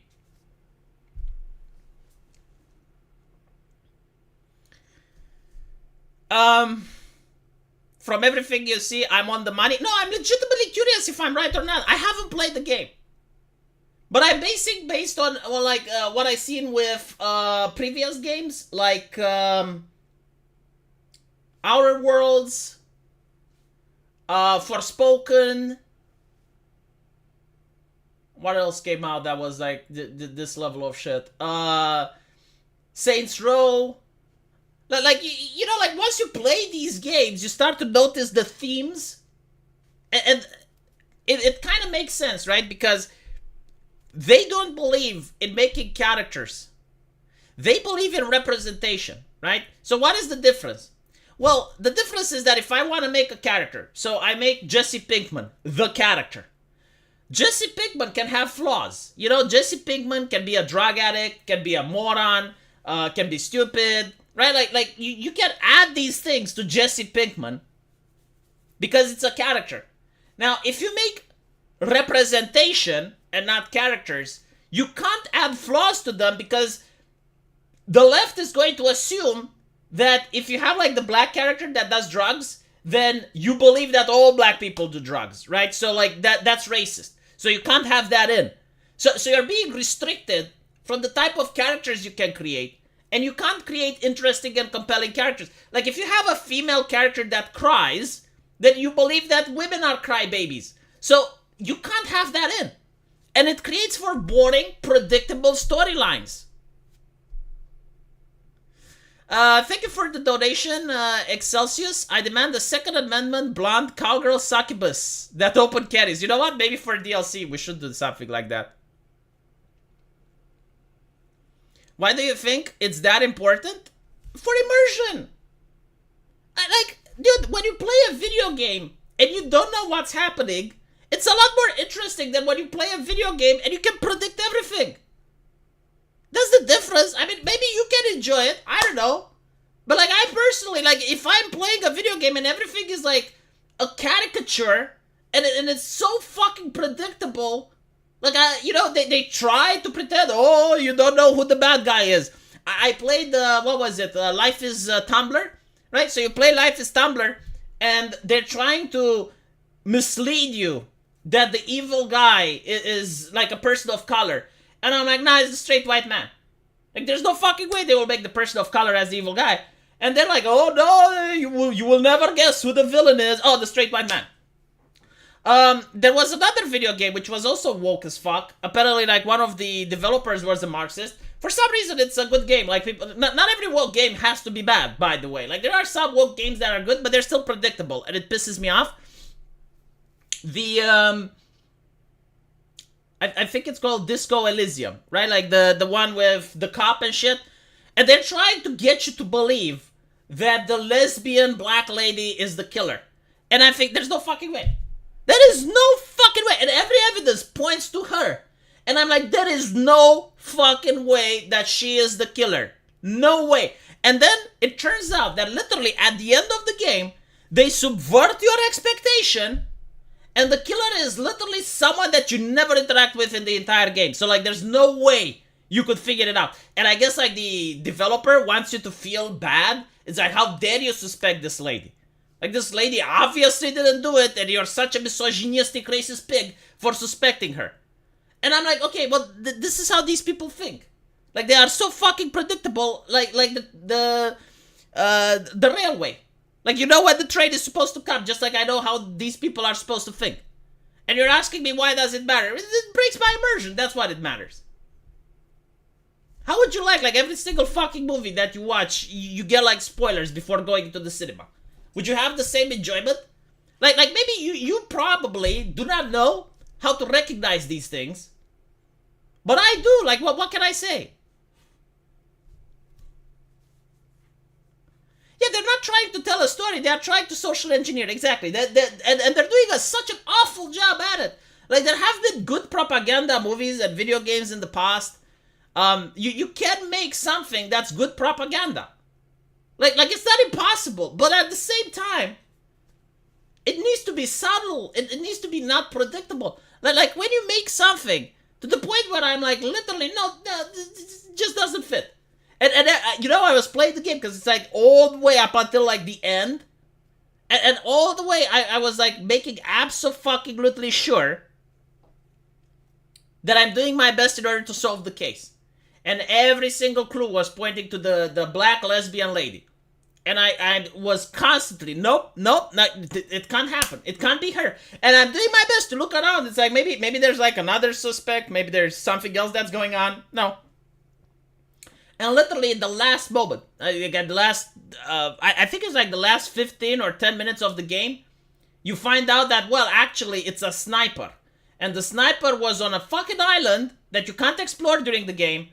S1: From everything you see, I'm on the money. No, I'm legitimately curious if I'm right or not. I haven't played the game. But I'm based on, well, like, what I've seen with previous games, like Outer Worlds, Forspoken. What else came out that was like this level of shit? Saints Row. Like, you know, like once you play these games, you start to notice the themes. And it kind of makes sense, right? Because they don't believe in making characters. They believe in representation, right? So what is the difference? Well, the difference is that if I want to make a character, so I make Jesse Pinkman, the character. Jesse Pinkman can have flaws. You know, Jesse Pinkman can be a drug addict, can be a moron, can be stupid, right? Like you can add these things to Jesse Pinkman because it's a character. Now, if you make representation and not characters, you can't add flaws to them because the left is going to assume that if you have like the black character that does drugs, then you believe that all black people do drugs, right? So like that's racist. So you can't have that in. So you're being restricted from the type of characters you can create, and you can't create interesting and compelling characters. Like if you have a female character that cries, then you believe that women are crybabies. So you can't have that in. And it creates for boring, predictable storylines. Thank you for the donation, Excelsius. I demand the Second Amendment blonde cowgirl succubus that open carries. You know what? Maybe for DLC we should do something like that. Why do you think it's that important? For immersion. Like, dude, when you play a video game and you don't know what's happening, it's a lot more interesting than when you play a video game and you can predict everything. That's the difference. I mean, maybe you can enjoy it. I don't know. But like, I personally, like, if I'm playing a video game and everything is like a caricature and it's so fucking predictable, like, you know, they try to pretend, oh, you don't know who the bad guy is. I played, what was it? Life is Tumblr. right? So you play Life is Tumblr, and they're trying to mislead you that the evil guy is like a person of color. And I'm like, nah, it's a straight white man. Like, there's no fucking way they will make the person of color as the evil guy. And they're like, oh no, you will never guess who the villain is. Oh, the straight white man. There was another video game which was also woke as fuck. Apparently, like, one of the developers was a Marxist. For some reason, it's a good game. Like, people, not every woke game has to be bad, by the way. Like, there are some woke games that are good, but they're still predictable, and it pisses me off. I think it's called Disco Elysium, right? Like, the one with the cop and shit. And they're trying to get you to believe that the lesbian black lady is the killer. And I think there's no fucking way. There is no fucking way. And every evidence points to her. And I'm like, there is no fucking way that she is the killer. No way. And then it turns out that literally at the end of the game, they subvert your expectation. And the killer is literally someone that you never interact with in the entire game. So, like, there's no way you could figure it out. And I guess, like, the developer wants you to feel bad. It's like, how dare you suspect this lady? Like, this lady obviously didn't do it, and you're such a misogynistic racist pig for suspecting her. And I'm like, okay, well, this is how these people think. Like, they are so fucking predictable, like the railway. Like, you know when the train is supposed to come, just like I know how these people are supposed to think. And you're asking me, why does it matter? It breaks my immersion, that's what it matters. How would you like every single fucking movie that you watch, you get, like, spoilers before going into the cinema? Would you have the same enjoyment? Like maybe you probably do not know how to recognize these things. But I do. Like, what can I say? Yeah, they're not trying to tell a story. They are trying to social engineer. Exactly. And they're doing such an awful job at it. Like, there have been good propaganda movies and video games in the past. You can make something that's good propaganda. Like it's not impossible, but at the same time, it needs to be subtle. It needs to be not predictable. Like when you make something to the point where I'm like, literally, no, it just doesn't fit. And I was playing the game because it's like all the way up until like the end, and all the way I was like making abso-fucking-lutely sure that I'm doing my best in order to solve the case. And every single clue was pointing to the black lesbian lady. And I was constantly, nope, it can't happen. It can't be her. And I'm doing my best to look around. It's like, maybe there's like another suspect. Maybe there's something else that's going on. No. And literally in the last moment, I think it's like the last 15 or 10 minutes of the game, you find out that, well, actually, it's a sniper. And the sniper was on a fucking island that you can't explore during the game.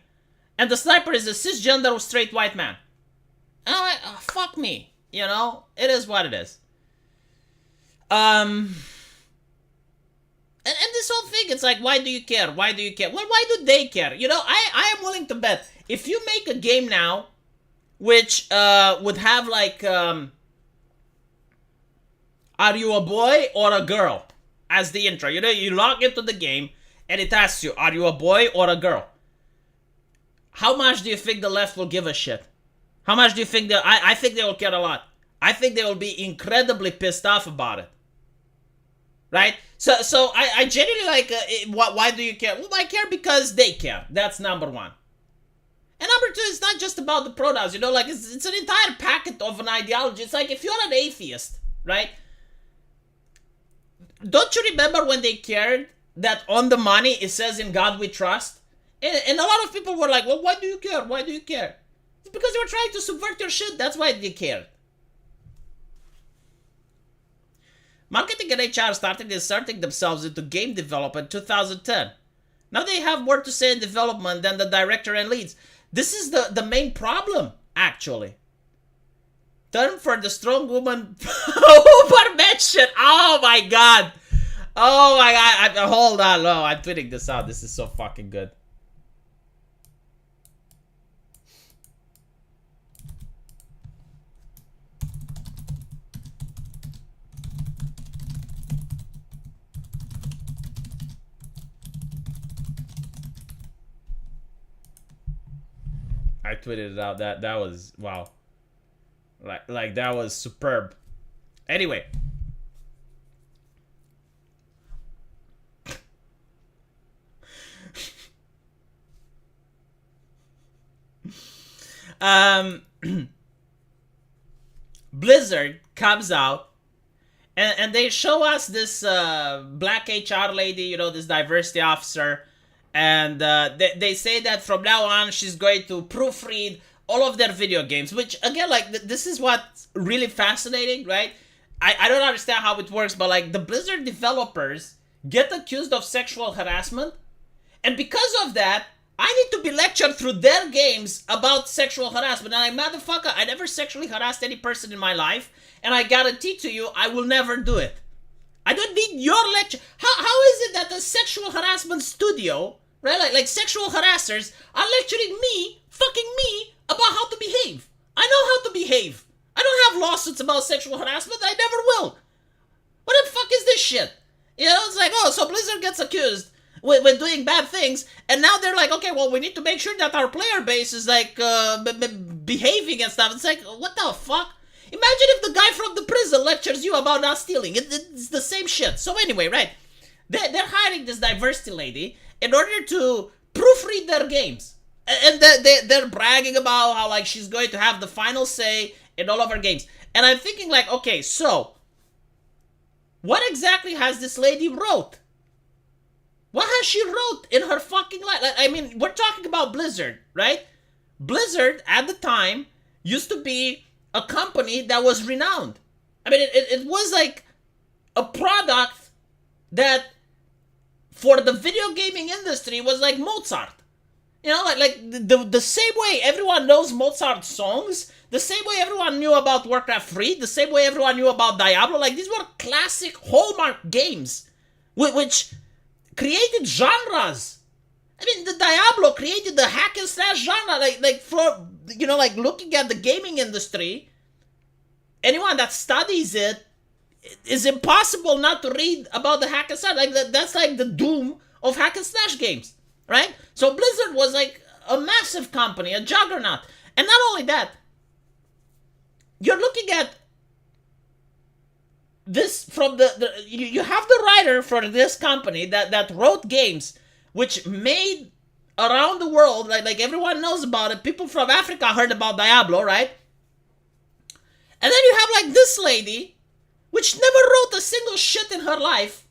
S1: And the sniper is a cisgender straight white man. And I'm like, oh, fuck me. You know? It is what it is. And this whole thing, it's like, why do you care? Why do you care? Well, why do they care? You know, I am willing to bet. If you make a game now, which would have like, are you a boy or a girl? As the intro. You know, you log into the game, and it asks you, are you a boy or a girl? How much do you think the left will give a shit? How much do you think I think they will care a lot. I think they will be incredibly pissed off about it. Right? So I genuinely like, why do you care? Well, I care because they care. That's number one. And number two, it's not just about the pronouns, you know, like it's an entire packet of an ideology. It's like if you're an atheist, right? Don't you remember when they cared that on the money it says in God we trust? And a lot of people were like, well, why do you care? Why do you care? It's because they were trying to subvert your shit. That's why they cared. Marketing and HR started inserting themselves into game development in 2010. Now they have more to say in development than the director and leads. This is the main problem, actually. Term for the strong woman Uber mention. Oh my god. Oh my god. Hold on. No, I'm tweeting this out. This is so fucking good. I tweeted it out. That was, wow. Like that was superb. Anyway. Blizzard comes out and they show us this black HR lady, you know, this diversity officer, and they say that from now on she's going to proofread all of their video games, which again, like, this is what's really fascinating, right? I don't understand how it works, but like the Blizzard developers get accused of sexual harassment, and because of that, I need to be lectured through their games about sexual harassment. And like, motherfucker, I never sexually harassed any person in my life, and I guarantee to you, I will never do it. I don't need your lecture. How is it that the sexual harassment studio, right, like sexual harassers, are lecturing me, fucking me, about how to behave? I know how to behave. I don't have lawsuits about sexual harassment. I never will. What the fuck is this shit? You know, it's like, oh, so Blizzard gets accused with doing bad things, and now they're like, okay, well, we need to make sure that our player base is like behaving and stuff. It's like, what the fuck? Imagine if the guy from the prison lectures you about not stealing. It's the same shit. So anyway, right? They're hiring this diversity lady in order to proofread their games, and they're bragging about how like she's going to have the final say in all of her games. And I'm thinking like, okay, so what exactly has this lady wrote? What has she wrote in her fucking life? Like, I mean, we're talking about Blizzard, right? Blizzard, at the time, used to be a company that was renowned. I mean, it was like a product that, for the video gaming industry, was like Mozart. You know, like the same way everyone knows Mozart's songs, the same way everyone knew about Warcraft 3, the same way everyone knew about Diablo. Like, these were classic hallmark games, which created genres. I mean, the Diablo created the hack and slash genre. Like for, you know, like looking at the gaming industry, anyone that studies it, it's impossible not to read about the hack and slash. Like that's like the doom of hack and slash games, right? So Blizzard was like a massive company, a juggernaut. And not only that, you're looking at this from you have the writer for this company that wrote games which made around the world, like everyone knows about it. People from Africa heard about Diablo, right? And then you have like this lady which never wrote a single shit in her life,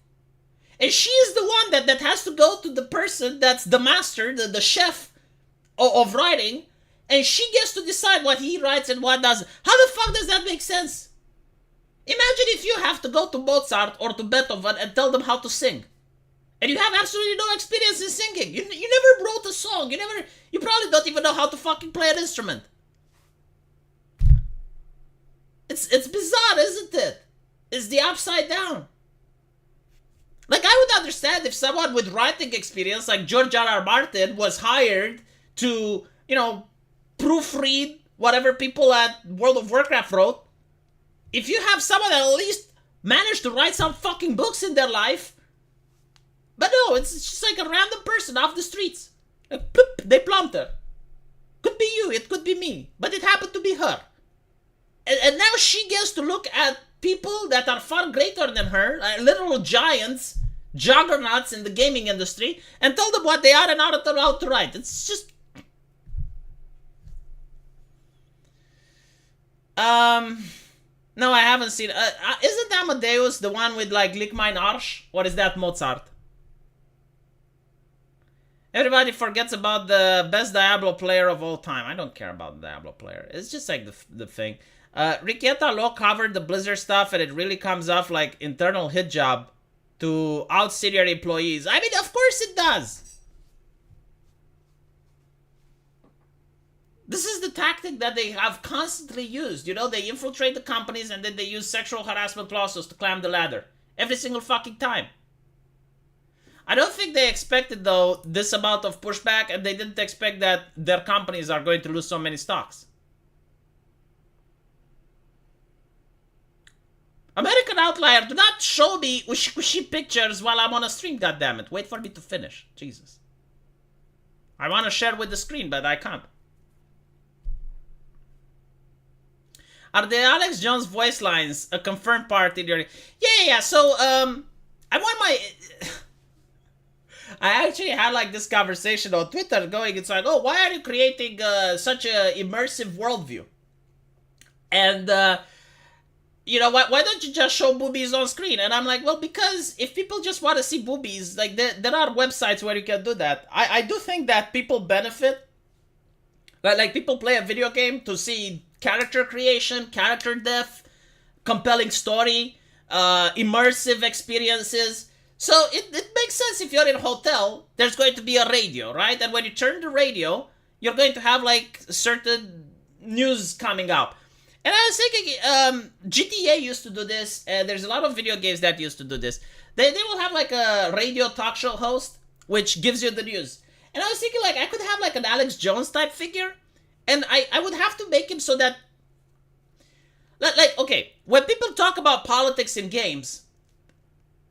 S1: and she is the one that has to go to the person that's the master, the chef of writing, and she gets to decide what he writes and what doesn't. How the fuck does that make sense? Imagine if you have to go to Mozart or to Beethoven and tell them how to sing, and you have absolutely no experience in singing. You never wrote a song. You probably don't even know how to fucking play an instrument. It's bizarre, isn't it? It's the upside down. Like, I would understand if someone with writing experience like George R.R. Martin was hired to, you know, proofread whatever people at World of Warcraft wrote. If you have someone that at least managed to write some fucking books in their life. But no, it's just like a random person off the streets. Like, bloop, they plumped her. Could be you, it could be me. But it happened to be her. And now she gets to look at people that are far greater than her, literal giants, juggernauts in the gaming industry, and tell them what they are and how to write. It's just... No, I haven't seen... isn't Amadeus the one with, like, Lick Mein Arsch? Or is that Mozart? Everybody forgets about the best Diablo player of all time. I don't care about the Diablo player. It's just, like, the thing. Riqueta Law covered the Blizzard stuff, and it really comes off like internal hit job to out senior employees. I mean, of course it does. This is the tactic that they have constantly used. You know, they infiltrate the companies and then they use sexual harassment clauses to climb the ladder. Every single fucking time. I don't think they expected, though, this amount of pushback, and they didn't expect that their companies are going to lose so many stocks. American Outlier, do not show me ushy pictures while I'm on a stream, goddammit. Wait for me to finish. Jesus. I want to share with the screen, but I can't. Are the Alex Jones voice lines a confirmed part in your... Yeah. So, I want my... I actually had like this conversation on Twitter going, it's like, oh, why are you creating such a immersive worldview? And, you know, why don't you just show boobies on screen? And I'm like, well, because if people just want to see boobies, like there are websites where you can do that. I do think that people benefit. Like people play a video game to see character creation, character depth, compelling story, immersive experiences. So it makes sense if you're in a hotel, there's going to be a radio, right? And when you turn the radio, you're going to have like certain news coming up. And I was thinking, GTA used to do this, and there's a lot of video games that used to do this. They will have like a radio talk show host, which gives you the news. And I was thinking like I could have like an Alex Jones type figure, and I would have to make him so that, like, okay, when people talk about politics in games,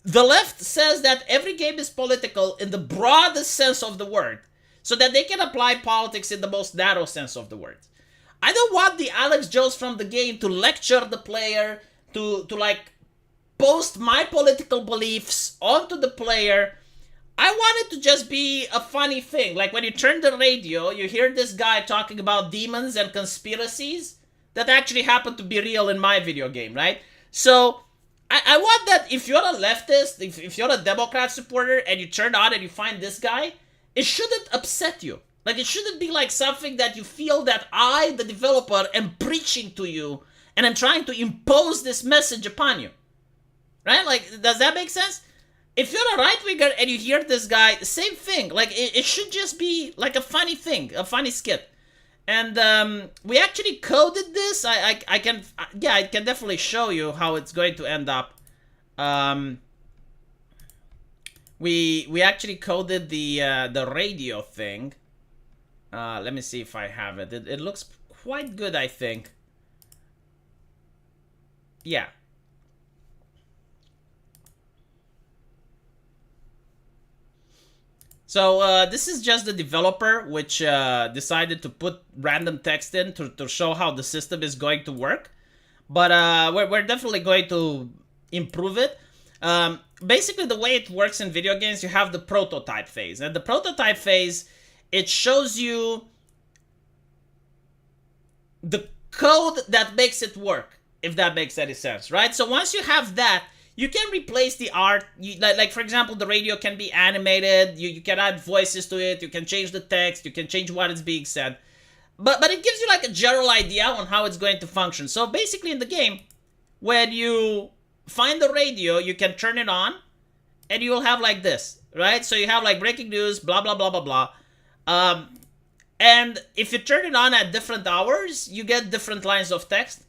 S1: the left says that every game is political in the broadest sense of the word, so that they can apply politics in the most narrow sense of the word. I don't want the Alex Jones from the game to lecture the player, to like post my political beliefs onto the player. I want it to just be a funny thing. Like when you turn the radio, you hear this guy talking about demons and conspiracies that actually happen to be real in my video game, right? So I want that if you're a leftist, if you're a Democrat supporter and you turn on and you find this guy, it shouldn't upset you. Like, it shouldn't be like something that you feel that I, the developer, am preaching to you and I'm trying to impose this message upon you. Right? Like, does that make sense? If you're a right-winger and you hear this guy, same thing. Like, it should just be like a funny thing, a funny skit. And we actually coded this. I can definitely show you how it's going to end up. We actually coded the radio thing. Let me see if I have it. It looks quite good, I think. Yeah. So this is just the developer, which decided to put random text in to show how the system is going to work. But we're definitely going to improve it. Basically, the way it works in video games, you have the prototype phase. And the prototype phase, it shows you the code that makes it work, if that makes any sense, right? So once you have that, you can replace the art. Like for example, the radio can be animated. You can add voices to it. You can change the text. You can change what is being said. But it gives you like a general idea on how it's going to function. So basically in the game, when you find the radio, you can turn it on and you will have like this, right? So you have like breaking news, blah, blah, blah, blah, blah. And if you turn it on at different hours, you get different lines of text.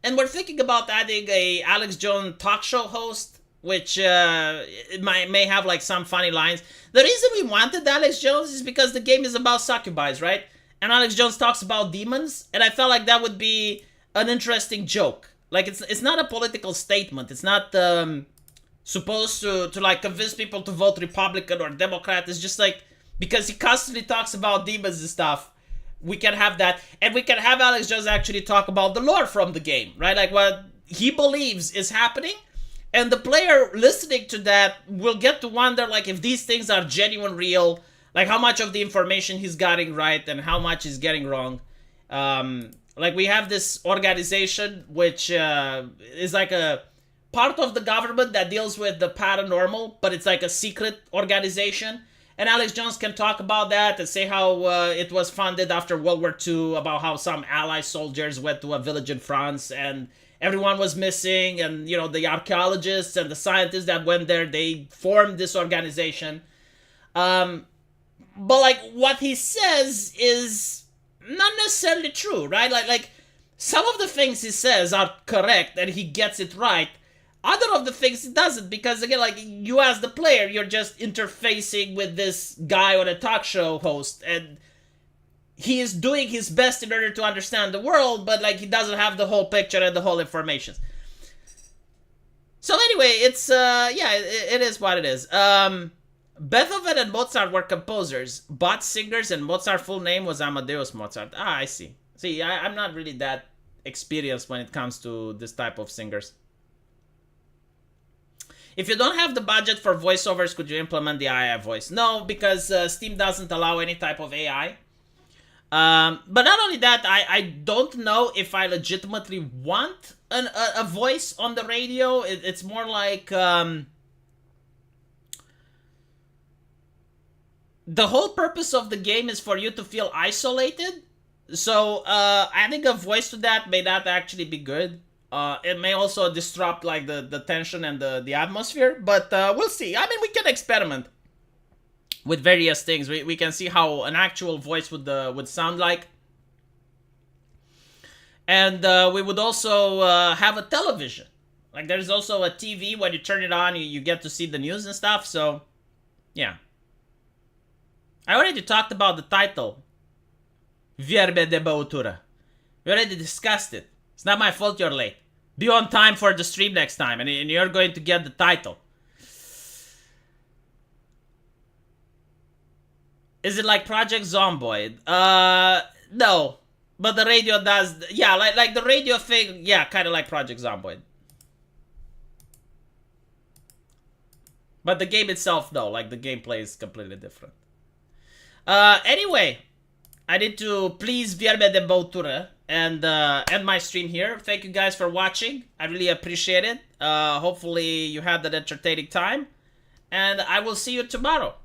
S1: And we're thinking about adding a Alex Jones talk show host, which may have like some funny lines. The reason we wanted Alex Jones is because the game is about succubi, right? And Alex Jones talks about demons, and I felt like that would be an interesting joke. Like it's not a political statement. It's not supposed to like convince people to vote Republican or Democrat. It's just like because he constantly talks about demons and stuff. We can have that, and we can have Alex Jones actually talk about the lore from the game, right? Like what he believes is happening, and the player listening to that will get to wonder like if these things are genuine, real, like how much of the information he's getting right and how much he's getting wrong. Like we have this organization which is like a part of the government that deals with the paranormal, but it's like a secret organization. And Alex Jones can talk about that and say how it was funded after World War II, about how some Allied soldiers went to a village in France and everyone was missing. And, you know, the archaeologists and the scientists that went there, they formed this organization. But, like, what he says is not necessarily true, right? Like some of the things he says are correct and he gets it right. Other of the things it doesn't, because again, like you as the player, you're just interfacing with this guy on a talk show host, and he is doing his best in order to understand the world, but like he doesn't have the whole picture and the whole information. So anyway, it's it is what it is. Beethoven and Mozart were composers. Bach singers, and Mozart's full name was Amadeus Mozart. Ah, I see. See, I'm not really that experience when it comes to this type of singers. If you don't have the budget for voiceovers, could you implement the AI voice? No, because Steam doesn't allow any type of AI. But not only that, I don't know if I legitimately want a voice on the radio. It's more like the whole purpose of the game is for you to feel isolated. So I think a voice to that may not actually be good. It may also disrupt like the tension and the atmosphere, but we'll see. I mean, we can experiment with various things. We can see how an actual voice would sound like. And we would also have a television. Like there's also a TV. When you turn it on, you get to see the news and stuff. So, yeah. I already talked about the title. Vierbe de Bautura. We already discussed it. It's not my fault you're late. Be on time for the stream next time, and you're going to get the title. Is it like Project Zomboid? No. But the radio does... Yeah, like the radio thing... Yeah, kind of like Project Zomboid. But the game itself, no. Like, the gameplay is completely different. Anyway... I need to please Vierbe de Bautura and end my stream here. Thank you guys for watching. I really appreciate it. Hopefully you had that entertaining time. And I will see you tomorrow.